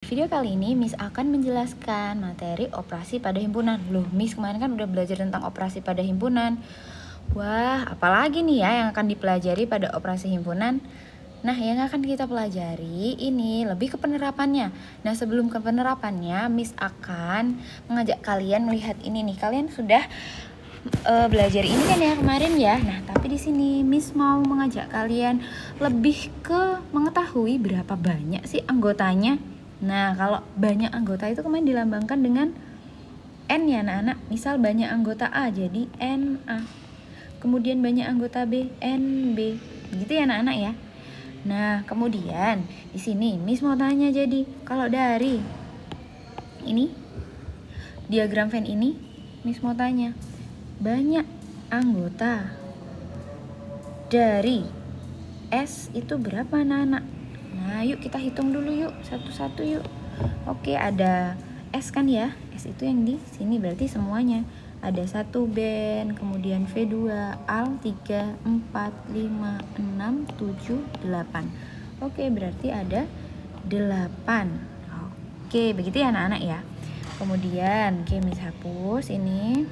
Video kali ini Miss akan menjelaskan materi operasi pada himpunan. Loh, Miss kemarin kan udah belajar tentang operasi pada himpunan. Wah, apalagi nih ya yang akan dipelajari pada operasi himpunan? Nah, yang akan kita pelajari ini lebih ke penerapannya. Nah, sebelum ke penerapannya, Miss akan mengajak kalian melihat ini nih. Kalian sudah belajar ini kan ya kemarin ya. Nah, tapi di sini Miss mau mengajak kalian lebih ke mengetahui berapa banyak sih anggotanya. Nah, kalau banyak anggota itu kemarin dilambangkan dengan N ya anak-anak. Misal banyak anggota A jadi NA. Kemudian banyak anggota B, NB. Gitu ya anak-anak ya. Nah, kemudian di sini Miss mau tanya jadi, kalau dari ini diagram Venn ini, Miss mau tanya, banyak anggota dari S itu berapa anak-anak? Nah, yuk kita hitung dulu yuk, satu-satu yuk. Oke, ada S kan ya? S itu yang di sini berarti semuanya. Ada 1 band, kemudian V2, AL 3, 4, 5, 6, 7, 8. Oke, berarti ada 8. Oke, begitu ya anak-anak ya. Kemudian, Miss hapus ini.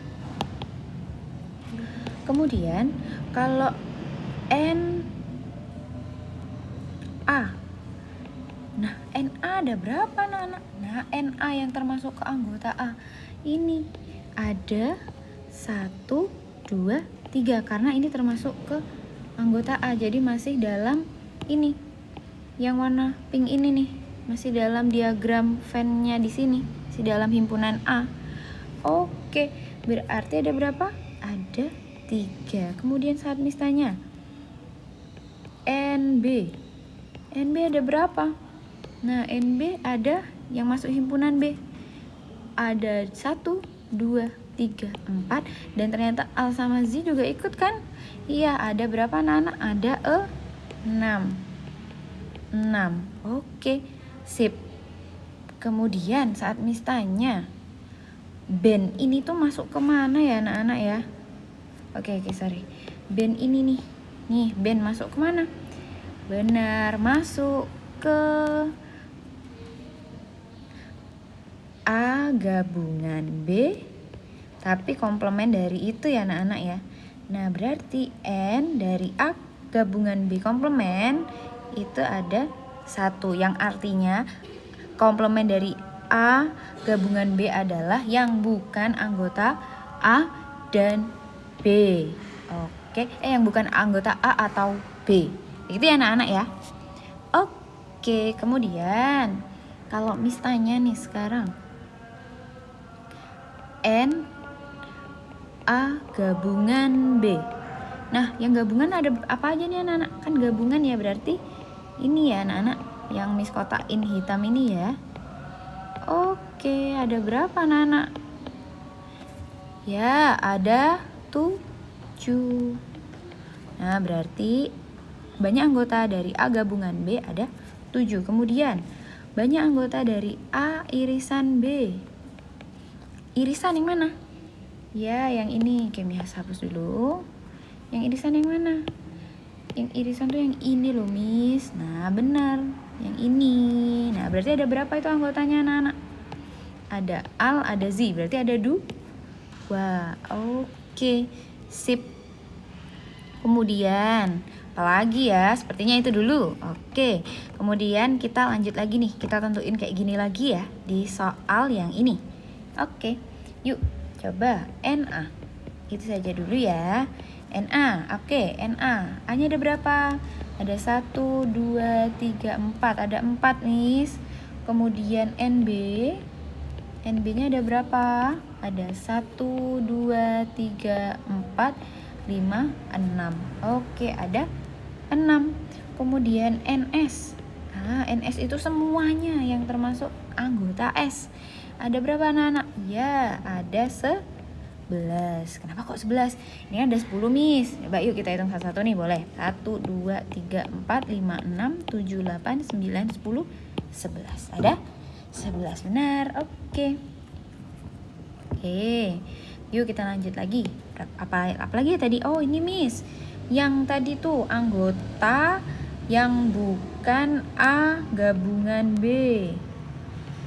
Kemudian, kalau NA. Nah, NA ada berapa anak-anak? Nah, NA yang termasuk ke anggota A ini ada 1, 2, 3 karena ini termasuk ke anggota A. Jadi masih dalam ini. Yang warna pink ini nih, masih dalam diagram Venn-nya di sini, masih dalam himpunan A. Oke, berarti ada berapa? Ada 3. Kemudian saat Miss tanya, NB ada berapa? Nah, NB ada yang masuk himpunan B. Ada 1, 2, 3, 4. Dan ternyata Al sama Z juga ikut kan? Iya, ada berapa anak-anak? Ada 6. Oke, sip. Kemudian saat Miss tanya, band ini tuh masuk kemana ya anak-anak ya? Oke, sorry. Band ini nih. Nih, band masuk kemana? Benar, masuk ke A gabungan B, tapi komplement dari itu ya anak-anak ya. Nah, berarti N dari A gabungan B komplement itu ada 1, yang artinya komplement dari A gabungan B adalah yang bukan anggota A dan B. Oke, yang bukan anggota A atau B. Begitu ya anak-anak ya. Oke, kemudian kalau Miss tanya nih sekarang, N A gabungan B. Nah, yang gabungan ada apa aja nih anak-anak? Kan gabungan ya, berarti ini ya anak-anak yang Miss kotakin hitam ini ya. Oke, ada berapa anak-anak? Ya, ada 7. Nah, berarti banyak anggota dari A gabungan B ada 7. Kemudian banyak anggota dari A irisan B. Irisan yang mana? Ya, yang ini. Oke, Miss hapus dulu. Yang irisan yang mana? Yang irisan tuh yang ini loh, Miss. Nah, benar. Yang ini. Nah, berarti ada berapa itu anggotanya anak-anak? Ada Al, ada Z. Berarti ada 2. Oke. Sip. Kemudian apalagi ya, sepertinya itu dulu. Oke, kemudian kita lanjut lagi nih. Kita tentuin kayak gini lagi ya di soal yang ini. Oke, yuk coba NA. Itu saja dulu ya. NA, oke, NA. A-nya ada berapa? Ada 1, 2, 3, 4. Ada 4, Miss. Kemudian NB. NB-nya ada berapa? Ada 1, 2, 3, 4, 5, 6. Oke, ada 6. Kemudian NS. NS itu semuanya yang termasuk anggota S. Ada berapa anak-anak? Ya, ada 11. Kenapa kok 11? Ini ada 10, Miss. Coba yuk kita hitung satu-satu nih, boleh? 1, 2, 3, 4, 5, 6, 7, 8, 9, 10, 11. Ada 11, benar. Oke. Yuk kita lanjut lagi. Apa lagi ya tadi? Oh, ini Miss. Yang tadi tuh anggota yang bukan A gabungan B.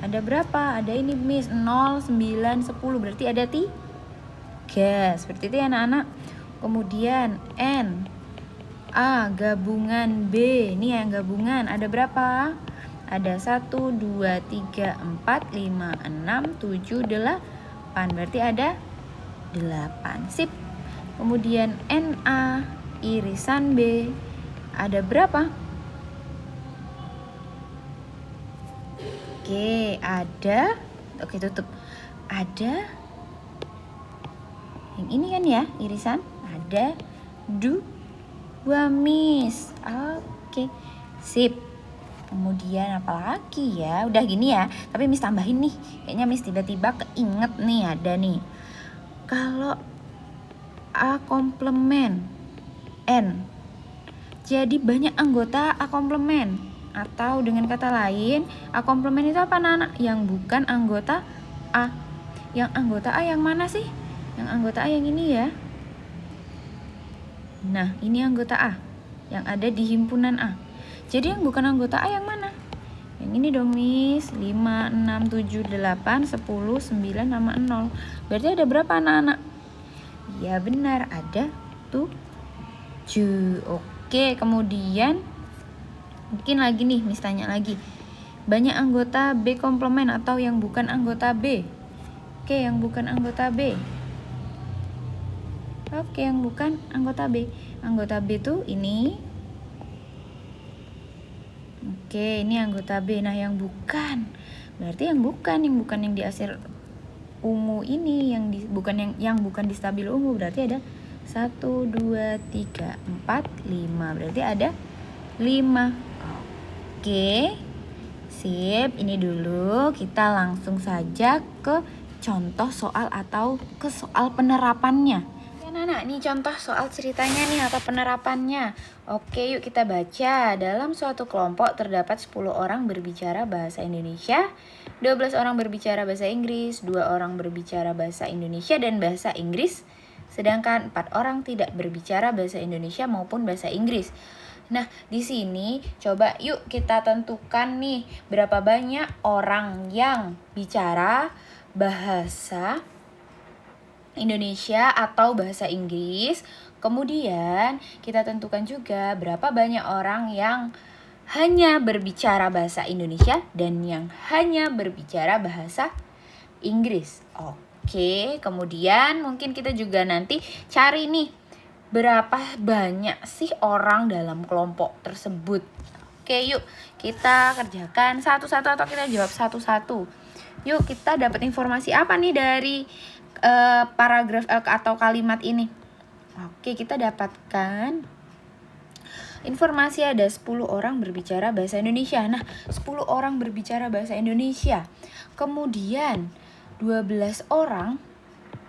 Ada berapa? Ada ini Miss, 0, 9, 10. Berarti ada 3. Seperti itu ya anak-anak. Kemudian N A gabungan B. Ini yang gabungan. Ada berapa? Ada 1, 2, 3, 4, 5, 6, 7, 8. Berarti ada 8. Sip. Kemudian NA irisan B. Ada berapa? Oke, ada. Oke, tutup. Ada. Yang ini kan ya, irisan. Ada 2 Miss. Oke. Sip. Kemudian apa lagi ya? Udah gini ya. Tapi Miss tambahin nih. Kayaknya Miss tiba-tiba keinget nih, ada nih. Kalau A komplement N, jadi banyak anggota A komplement. Atau dengan kata lain, A komplement itu apa anak-anak? Yang bukan anggota A. Yang anggota A yang mana sih? Yang anggota A yang ini ya. Nah, ini anggota A yang ada di himpunan A. Jadi yang bukan anggota A yang mana? Yang ini dong Miss. 5, 6, 7, 8, 10, 9 sama 0. Berarti ada berapa anak-anak? Ya benar, ada 7. Oke, kemudian mungkin lagi nih, Miss tanya lagi. Banyak anggota B komplement atau yang bukan anggota B? Oke, yang bukan anggota B. Oke, yang bukan anggota B. Anggota B tuh ini. Oke, ini anggota B. Nah, yang bukan. Berarti yang bukan yang di asir ungu ini, bukan yang bukan di stabil ungu, berarti ada 1, 2, 3, 4, 5. Berarti ada 5. Oke, sip. Ini dulu, kita langsung saja ke contoh soal atau ke soal penerapannya. Ya Nana, ini contoh soal ceritanya nih atau penerapannya. Oke, yuk kita baca. Dalam suatu kelompok terdapat 10 orang berbicara bahasa Indonesia, 12 orang berbicara bahasa Inggris, 2 orang berbicara bahasa Indonesia dan bahasa Inggris, sedangkan 4 orang tidak berbicara bahasa Indonesia maupun bahasa Inggris. Nah, di sini coba yuk kita tentukan nih berapa banyak orang yang bicara bahasa Indonesia atau bahasa Inggris. Kemudian kita tentukan juga berapa banyak orang yang hanya berbicara bahasa Indonesia dan yang hanya berbicara bahasa Inggris. Oke, kemudian mungkin kita juga nanti cari nih berapa banyak sih orang dalam kelompok tersebut. Oke, yuk kita kerjakan satu-satu atau kita jawab satu-satu. Yuk kita dapat informasi apa nih dari paragraf atau kalimat ini. Oke, kita dapatkan informasi ada 10 orang berbicara bahasa Indonesia. Nah, 10 orang berbicara bahasa Indonesia. Kemudian 12 orang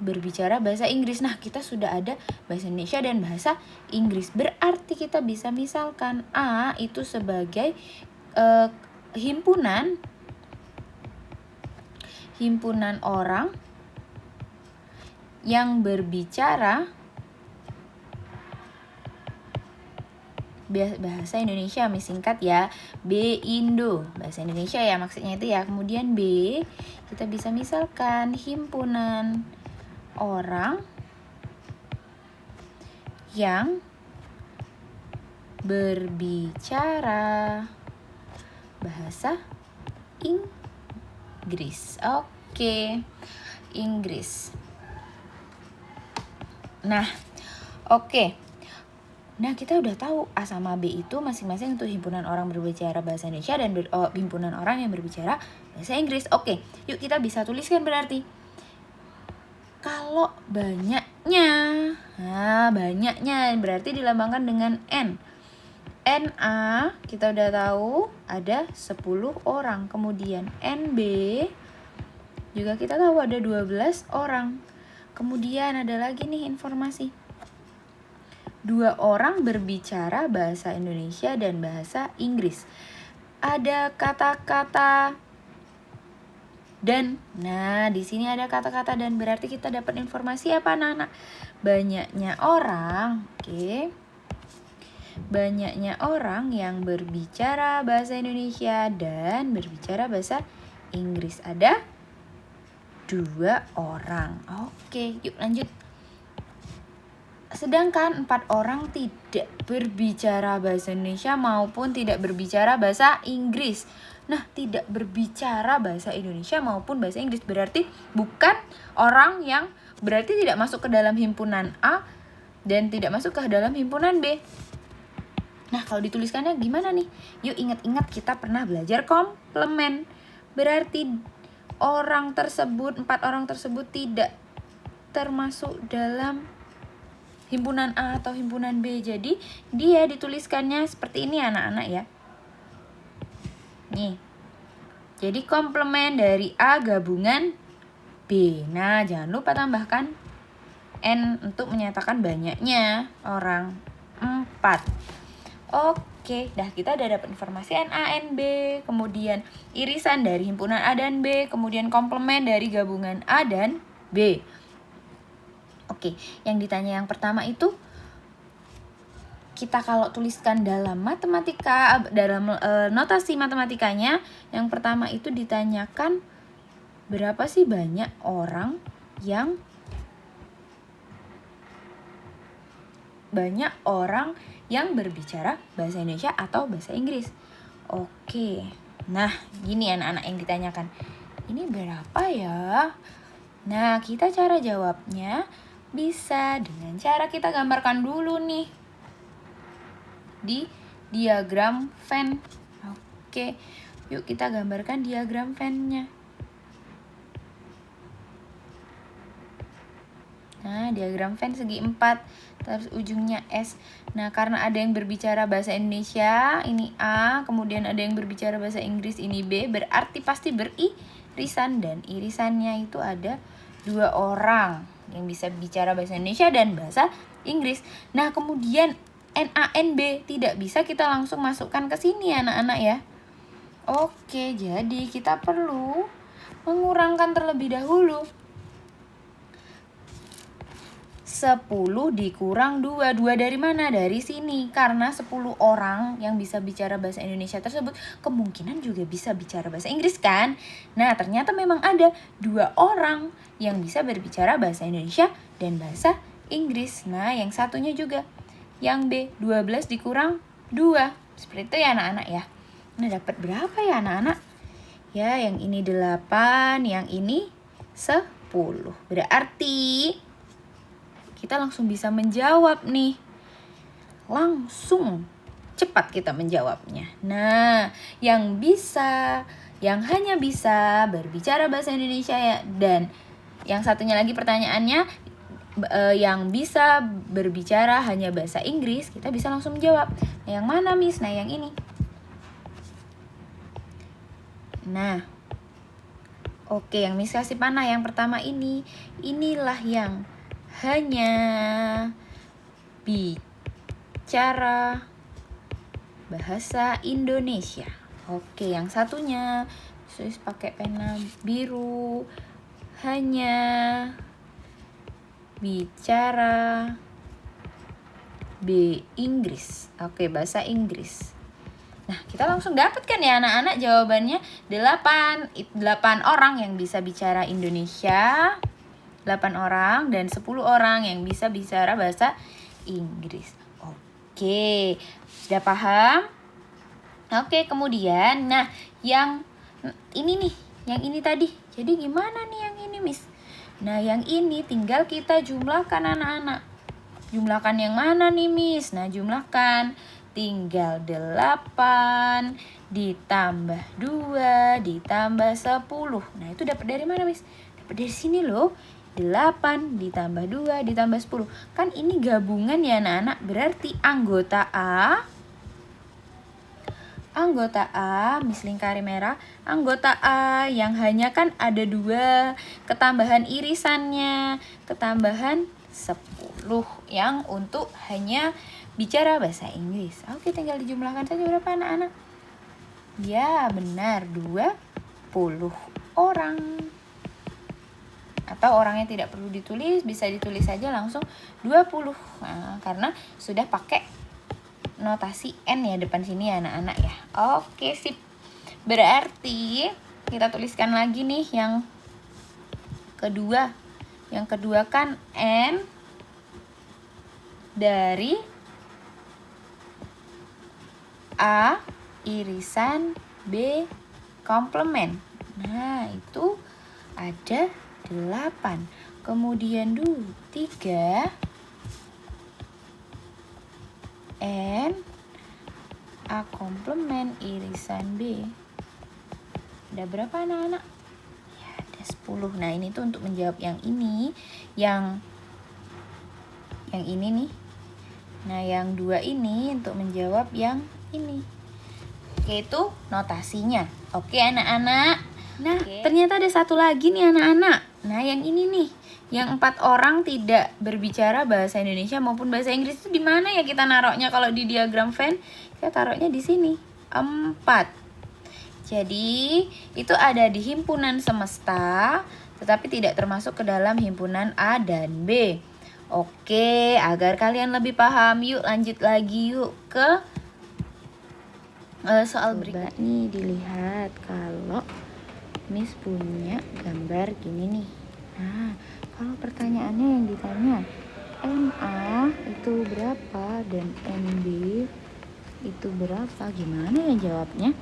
berbicara bahasa Inggris. Nah, kita sudah ada bahasa Indonesia dan bahasa Inggris. Berarti kita bisa misalkan A itu sebagai himpunan orang yang berbicara bahasa Indonesia, singkat ya, B Indo, bahasa Indonesia ya maksudnya itu ya. Kemudian B kita bisa misalkan himpunan orang yang berbicara bahasa Inggris. Oke, Inggris. Nah, oke. Nah, kita udah tahu A sama B itu masing-masing untuk himpunan orang berbicara bahasa Indonesia dan himpunan orang yang berbicara bahasa Inggris. Oke, yuk kita bisa tuliskan berarti. Kalau banyaknya, nah banyaknya berarti dilambangkan dengan N. NA kita udah tahu ada 10 orang. Kemudian NB juga kita tahu ada 12 orang. Kemudian ada lagi nih informasi. 2 orang berbicara bahasa Indonesia dan bahasa Inggris. Ada kata-kata dan. Nah, di sini ada kata-kata dan, berarti kita dapat informasi apa anak-anak? Banyaknya orang, oke. Banyaknya orang yang berbicara bahasa Indonesia dan berbicara bahasa Inggris ada 2 orang. Oke, yuk lanjut. Sedangkan 4 orang tidak berbicara bahasa Indonesia maupun tidak berbicara bahasa Inggris. Nah, tidak berbicara bahasa Indonesia maupun bahasa Inggris berarti bukan orang yang berarti tidak masuk ke dalam himpunan A dan tidak masuk ke dalam himpunan B. Nah, kalau dituliskannya gimana nih? Yuk ingat-ingat kita pernah belajar komplement. Berarti 4 orang tersebut tidak termasuk dalam himpunan A atau himpunan B. Jadi dia dituliskannya seperti ini anak-anak ya. Nih. Jadi komplement dari A gabungan B. Nah, jangan lupa tambahkan N untuk menyatakan banyaknya orang 4. Oke, kita udah dapat informasi N, A, N, B, kemudian irisan dari himpunan A dan B, kemudian komplement dari gabungan A dan B. Oke, yang ditanya yang pertama itu kita kalau tuliskan dalam matematika, dalam notasi matematikanya, yang pertama itu ditanyakan berapa sih banyak orang yang berbicara bahasa Indonesia atau bahasa Inggris. Oke, nah gini anak-anak yang ditanyakan, ini berapa ya? Nah, kita cara jawabnya bisa dengan cara kita gambarkan dulu nih di diagram Venn. Oke, yuk kita gambarkan diagram Venn-nya. Nah, diagram Venn segi 4, terus ujungnya S. Nah, karena ada yang berbicara bahasa Indonesia, ini A, kemudian ada yang berbicara bahasa Inggris, ini B, berarti pasti beririsan, dan irisannya itu ada 2 orang yang bisa bicara bahasa Indonesia dan bahasa Inggris. Nah, kemudian NANB tidak bisa kita langsung masukkan ke sini anak-anak ya. Oke, jadi kita perlu mengurangkan terlebih dahulu. 10 dikurang 2. 2 dari mana? Dari sini. Karena 10 orang yang bisa bicara bahasa Indonesia tersebut kemungkinan juga bisa bicara bahasa Inggris kan? Nah, ternyata memang ada 2 orang yang bisa berbicara bahasa Indonesia dan bahasa Inggris. Nah, yang satunya juga. Yang B, 12 dikurang 2. Seperti itu ya anak-anak ya. Nah, dapat berapa ya anak-anak? Ya, yang ini 8, yang ini 10. Berarti kita langsung bisa menjawab nih. Langsung cepat kita menjawabnya. Nah, yang hanya bisa berbicara bahasa Indonesia ya, dan yang satunya lagi pertanyaannya yang bisa berbicara hanya bahasa Inggris, kita bisa langsung menjawab. Nah, yang mana Miss? Nah, yang ini. Nah, oke, yang Miss kasih panah yang pertama ini. Inilah yang hanya bicara bahasa Indonesia. Oke, yang satunya Sus pakai pena biru, hanya bicara Inggris. Oke, bahasa Inggris. Nah, kita langsung dapatkan ya anak-anak jawabannya 8 orang yang bisa bicara Indonesia, 8 orang dan 10 orang yang bisa bicara bahasa Inggris. Oke, sudah paham? Oke, kemudian nah yang ini nih, yang ini tadi. Jadi gimana nih yang ini, Miss? Nah, yang ini tinggal kita jumlahkan anak-anak. Jumlahkan yang mana nih, Miss? Nah, jumlahkan. Tinggal 8 ditambah 2 ditambah 10. Nah, itu dapat dari mana, Miss? Dapat dari sini loh. 8 ditambah 2 ditambah 10. Kan ini gabungan ya anak-anak. Berarti anggota A, Miss lingkari merah, anggota A yang hanya kan ada 2, ketambahan irisannya, ketambahan 10 yang untuk hanya bicara bahasa Inggris. Oke, tinggal dijumlahkan saja berapa anak-anak? Ya, benar, 20 orang. Atau orangnya tidak perlu ditulis, bisa ditulis saja langsung 20. Nah, karena sudah pakai notasi N ya depan sini ya anak-anak ya. Oke, sip. Berarti kita tuliskan lagi nih yang kedua. Yang kedua kan N dari A irisan B komplement. Nah, itu ada 8. Kemudian 3 N A komplement irisan B. Ada berapa anak-anak? Ya, ada 10. Nah, ini tuh untuk menjawab yang ini, yang ini nih. Nah, yang 2 ini untuk menjawab yang ini. Oke, itu notasinya. Oke, anak-anak. Nah, ternyata ada satu lagi nih anak-anak. Nah, yang ini nih, yang 4 orang tidak berbicara bahasa Indonesia maupun bahasa Inggris itu di mana ya kita naruhnya kalau di diagram Venn? Kita taruhnya di sini. 4. Jadi, itu ada di himpunan semesta, tetapi tidak termasuk ke dalam himpunan A dan B. Oke, agar kalian lebih paham, yuk lanjut lagi yuk ke soal berikutnya. Nih, dilihat kalau Miss punya gambar gini nih. Nah, kalau pertanyaannya yang ditanya NA itu berapa dan NB itu berapa, gimana ya jawabnya?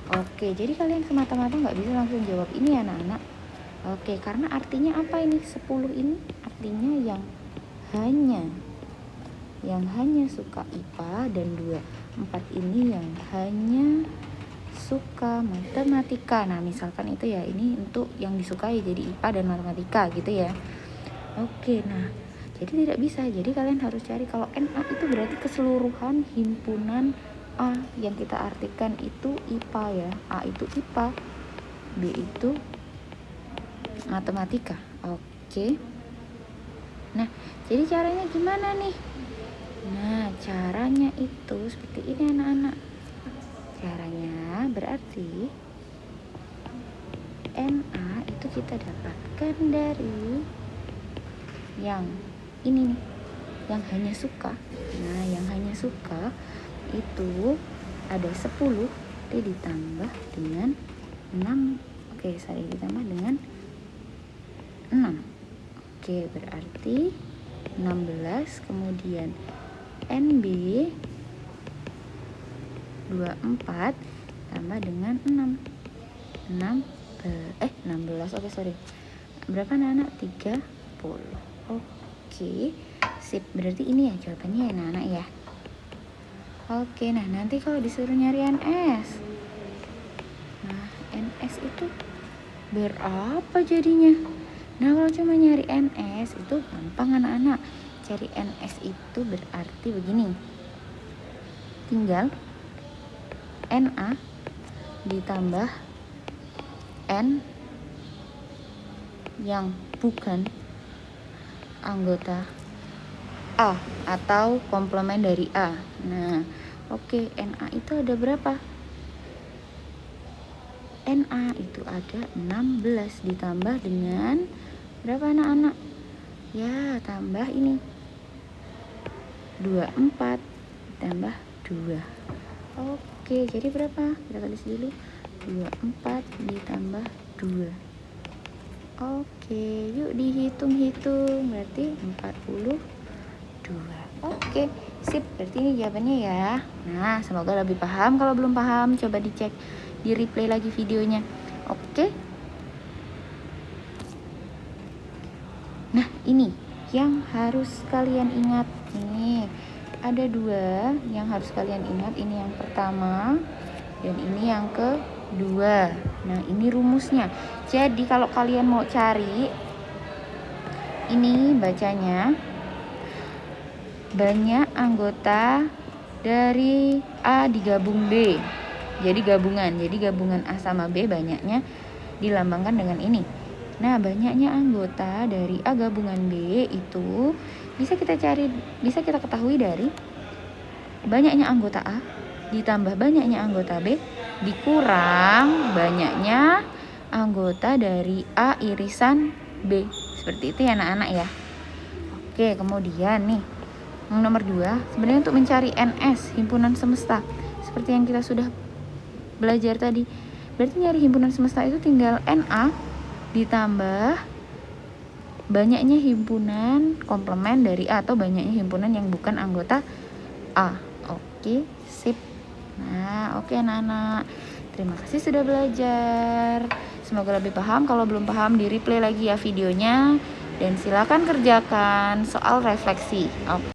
Oke, jadi kalian semata-mata nggak bisa langsung jawab ini ya anak-anak. Oke, karena artinya apa ini? 10 ini artinya yang hanya suka IPA, dan 4 ini yang hanya suka matematika. Nah, misalkan itu ya, ini untuk yang disukai jadi IPA dan matematika gitu ya. Oke, nah jadi tidak bisa. Jadi kalian harus cari kalau NA itu berarti keseluruhan himpunan A, yang kita artikan itu IPA ya. A itu IPA, B itu matematika. Oke. Nah, jadi caranya gimana nih? Nah, caranya itu seperti ini anak-anak. Caranya berarti NA itu kita dapatkan dari yang ini nih, yang hanya suka. Nah, yang hanya suka itu ada 10 ditambah dengan 6. Ditambah dengan 6. Oke, berarti 16. Kemudian NB 24 tambah dengan 6. 16. Berapa anak-anak? 30. Oke, sip. Berarti ini ya jawabannya ya anak-anak ya. Oke, nah nanti kalau disuruh nyari NS. Nah, NS itu berapa jadinya? Nah, kalau cuma nyari NS itu gampang anak-anak. Cari NS itu berarti begini. Tinggal NA ditambah N yang bukan anggota A atau komplement dari A. Nah, oke, NA itu ada berapa? NA itu ada 16 ditambah dengan berapa anak-anak? Ya, tambah ini 24 ditambah 2. Oke, jadi berapa? Kita tulis dulu. 24 ditambah 2. Oke, yuk dihitung-hitung. Berarti 42. Oke, sip. Berarti ini jawabannya ya. Nah, semoga lebih paham. Kalau belum paham, coba dicek, di replay lagi videonya. Oke. Nah, ini yang harus kalian ingat. Nih, ada 2 yang harus kalian ingat. Ini yang pertama dan ini yang kedua. Nah, ini rumusnya. Jadi kalau kalian mau cari, ini bacanya banyak anggota dari A digabung B. Jadi gabungan A sama B banyaknya dilambangkan dengan ini. Nah, banyaknya anggota dari A gabungan B itu bisa kita ketahui dari banyaknya anggota A ditambah banyaknya anggota B dikurang banyaknya anggota dari A irisan B. Seperti itu ya anak-anak ya. Oke, kemudian nih yang nomor 2, sebenarnya untuk mencari NS himpunan semesta, seperti yang kita sudah belajar tadi, Berarti nyari himpunan semesta itu tinggal NA ditambah banyaknya himpunan komplement dari A atau banyaknya himpunan yang bukan anggota A. Oke, sip. Nah, oke anak-anak. Terima kasih sudah belajar. Semoga lebih paham. Kalau belum paham, di replay lagi ya videonya. Dan silakan kerjakan soal refleksi. Oke.